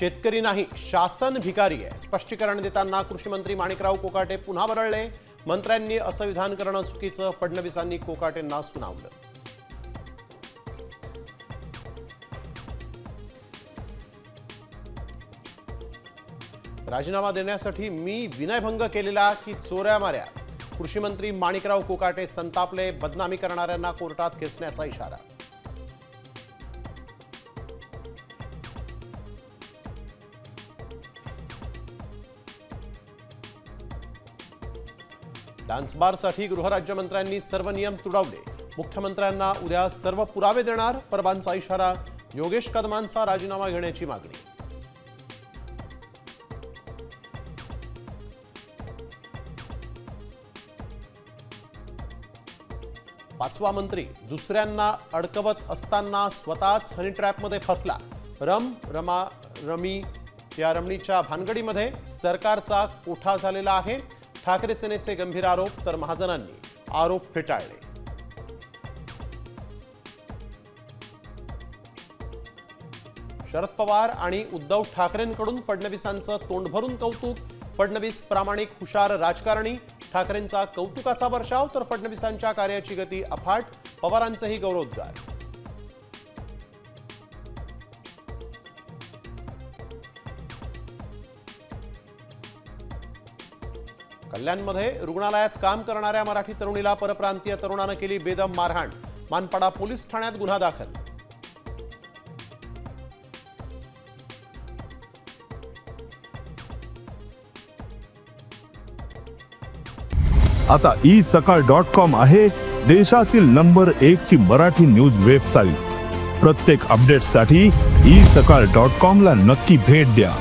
शेतकरी नाही, शासन भिकारी आहे, स्पष्टीकरण देताना कृषी मंत्री माणिकराव कोकाटे पुन्हा बरळले। मंत्र्यांनी असं विधान करणं चुकीचं, फडणवीसांनी कोकाटेंना सुनावलं। राजीनामा देण्यासाठी मी विनयभंग केलेला की चोऱ्या माऱ्या, कृषी मंत्री माणिकराव कोकाटे संतापले। बदनामी करणाऱ्यांना कोर्टात खेचण्याचा इशारा। डान्स बारसाठी गृहराज्यमंत्र्यांनी सर्व नियम तुडवले। मुख्यमंत्र्यांना उद्या सर्व पुरावे देणार, परबांचा इशारा। योगेश कदमांचा राजीनामा घेण्याची मागणी। पाचवा मंत्री दुसऱ्यांना अडकवत असताना स्वतःच हनी ट्रॅपमध्ये फसला। रमणीच्या भानगडीमध्ये सरकारचा कोठा झालेला आहे। ठाकरे सेनेचे गंभीर आरोप, तर महाजनांनी आरोप फेटाळले। शरद पवार आणि उद्धव ठाकरेंकडून फडणवीसांचं तोंड भरून कौतुक। फडणवीस प्रामाणिक, हुशार राजकारणी। ठाकरेंचा कौतुकाचा वर्षाव, तर फडणवीसांच्या कार्याची गती अफाट। पवारांचेही गौरवोद्गार। कल्याणमध्ये रुग्णालयात काम करणाऱ्या मराठी तरुणीला परप्रांतीय तरुणानं केली बेदम मारहाण। मानपाडा पोलीस ठाण्यात गुन्हा दाखल। आता isakal.com आहे देशातील नंबर 1 ची मराठी न्यूज वेबसाईट। प्रत्येक अपडेटसाठी isakal.com ला नक्की भेट द्या।